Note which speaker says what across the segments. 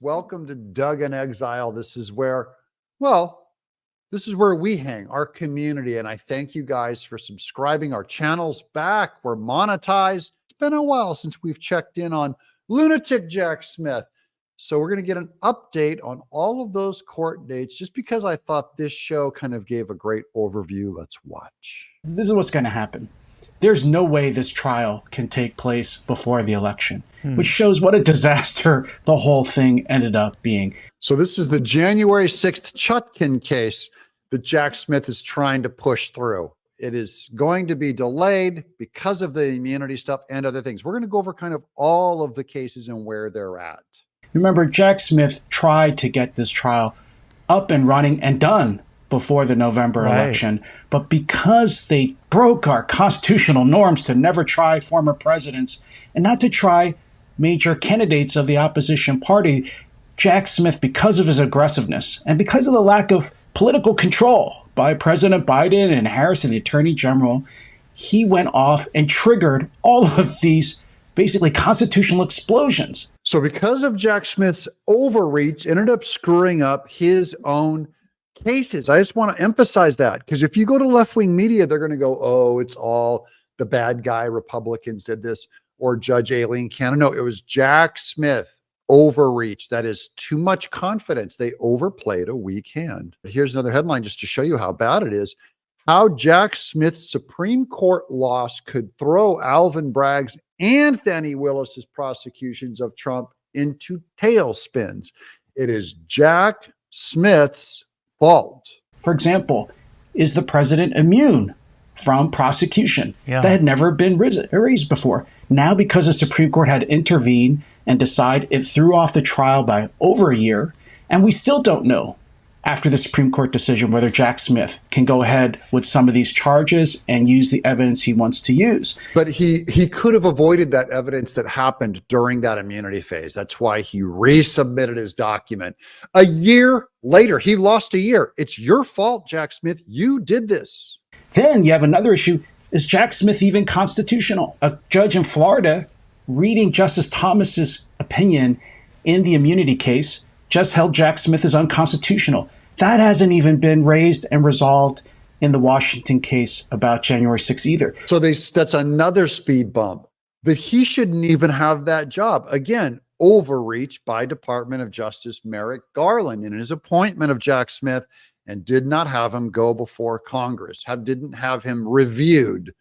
Speaker 1: Welcome to Doug in Exile. This is where we hang, our community. And I thank you guys for subscribing. Our channel's back. We're monetized. It's been a while since we've checked in on lunatic Jack Smith. So we're going to get an update on all of those court dates just because I thought this show kind of gave a great overview. Let's watch.
Speaker 2: This is what's going to happen. There's no way this trial can take place before the election, which shows what a disaster the whole thing ended up being.
Speaker 1: So this is the January 6th Chutkin case that Jack Smith is trying to push through. It is going to be delayed because of the immunity stuff and other things. We're going to go over kind of all of the cases and where they're at.
Speaker 2: Remember, Jack Smith tried to get this trial up and running and done before the November election, but because they broke our constitutional norms to never try former presidents and not to try major candidates of the opposition party, Jack Smith, because of his aggressiveness and because of the lack of political control by President Biden and Harris and the Attorney General, he went off and triggered all of these basically constitutional explosions.
Speaker 1: So because of Jack Smith's overreach, ended up screwing up his own cases. I just want to emphasize that, because if you go to left-wing media, they're going to go, oh, it's all the bad guy Republicans did this, or Judge Aileen Cannon. No, it was Jack Smith overreach. That is too much confidence. They overplayed a weak hand. Here's another headline just to show you how bad it is. How Jack Smith's Supreme Court loss could throw Alvin Bragg's and Fani Willis's prosecutions of Trump into tailspins. It is Jack Smith's fault.
Speaker 2: For example, is the president immune from prosecution? That had never been raised before. Now, because the Supreme Court had intervened and decided, it threw off the trial by over a year, and we still don't know after the Supreme Court decision whether Jack Smith can go ahead with some of these charges and use the evidence he wants to use.
Speaker 1: But he could have avoided that evidence that happened during that immunity phase. That's why he resubmitted his document. A year later, he lost a year. It's your fault, Jack Smith. You did this.
Speaker 2: Then you have another issue. Is Jack Smith even constitutional? A judge in Florida, reading Justice Thomas's opinion in the immunity case, just held Jack Smith as unconstitutional. That hasn't even been raised and resolved in the Washington case about January 6th either.
Speaker 1: So that's another speed bump, that he shouldn't even have that job. Again, overreach by Department of Justice Merrick Garland in his appointment of Jack Smith, and did not have him go before Congress, didn't have him reviewed,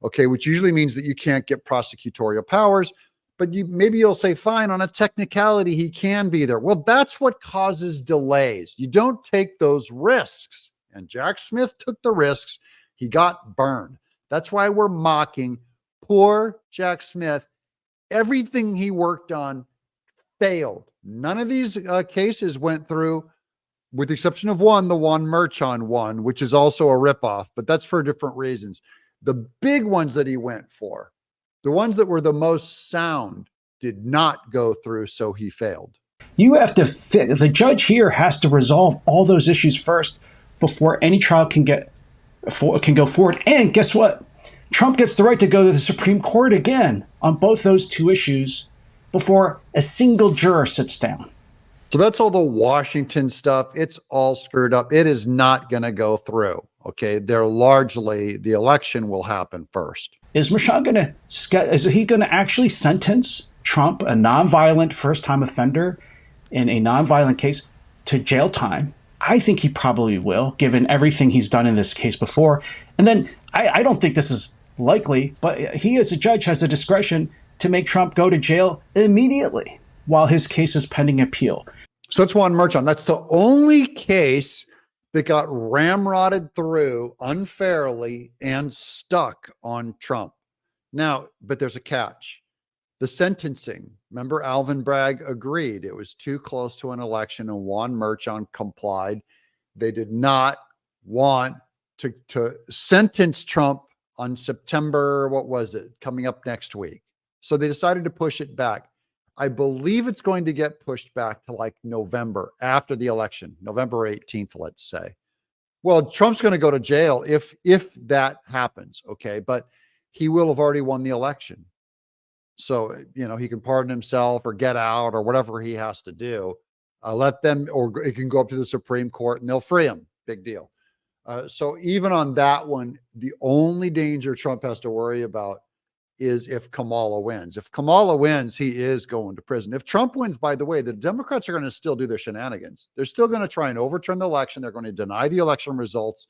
Speaker 1: okay, which usually means that you can't get prosecutorial powers. But maybe you'll say, fine, on a technicality, he can be there. Well, that's what causes delays. You don't take those risks. And Jack Smith took the risks. He got burned. That's why we're mocking poor Jack Smith. Everything he worked on failed. None of these cases went through, with the exception of one, the Juan Merchan one, which is also a ripoff, but that's for different reasons. The big ones that he went for, the ones that were the most sound, did not go through, so he failed.
Speaker 2: You have to fit. The judge here has to resolve all those issues first before any trial can go forward. And guess what? Trump gets the right to go to the Supreme Court again on both those two issues before a single juror sits down.
Speaker 1: So that's all the Washington stuff. It's all screwed up. It is not going to go through. Okay, the election will happen first.
Speaker 2: Is he going to actually sentence Trump, a nonviolent first-time offender in a nonviolent case, to jail time? I think he probably will, given everything he's done in this case before. And then I don't think this is likely, but he as a judge has the discretion to make Trump go to jail immediately while his case is pending appeal.
Speaker 1: So that's Juan Merchan. That's the only case that got ramrodded through unfairly and stuck on Trump. Now, but there's a catch. The sentencing. Remember, Alvin Bragg agreed it was too close to an election, and Juan Merchan complied. They did not want to sentence Trump on September, what was it, coming up next week. So they decided to push it back. I believe it's going to get pushed back to like November after the election, November 18th, let's say. Well, Trump's going to go to jail if that happens, okay? But he will have already won the election. So, he can pardon himself or get out or whatever he has to do. Let them, or it can go up to the Supreme Court and they'll free him. Big deal. So even on that one, the only danger Trump has to worry about is if Kamala wins. If Kamala wins, he is going to prison. If Trump wins, by the way, the Democrats are going to still do their shenanigans. They're still going to try and overturn the election. They're going to deny the election results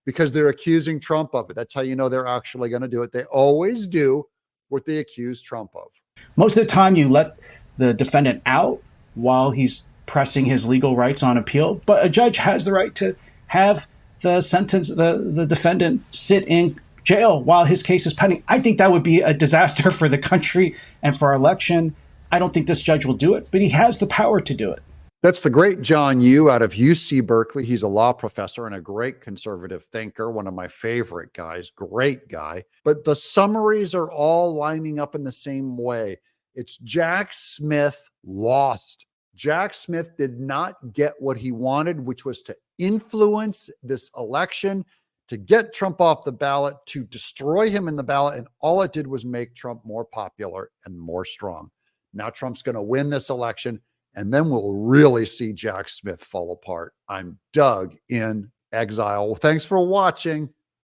Speaker 1: because they're accusing Trump of it. That's how you know they're actually going to do it. They always do what they accuse Trump of.
Speaker 2: Most of the time, you let the defendant out while he's pressing his legal rights on appeal, but a judge has the right to have the defendant sit in jail while his case is pending. I think that would be a disaster for the country and for our election. I don't think this judge will do it, but he has the power to do it.
Speaker 1: That's the great John Yoo out of UC Berkeley. He's a law professor and a great conservative thinker, one of my favorite guys, great guy. But the summaries are all lining up in the same way. It's Jack Smith lost. Jack Smith did not get what he wanted, which was to influence this election, to get Trump off the ballot, to destroy him in the ballot. And all it did was make Trump more popular and more strong. Now Trump's going to win this election, and then we'll really see Jack Smith fall apart. I'm Doug in Exile. Thanks for watching.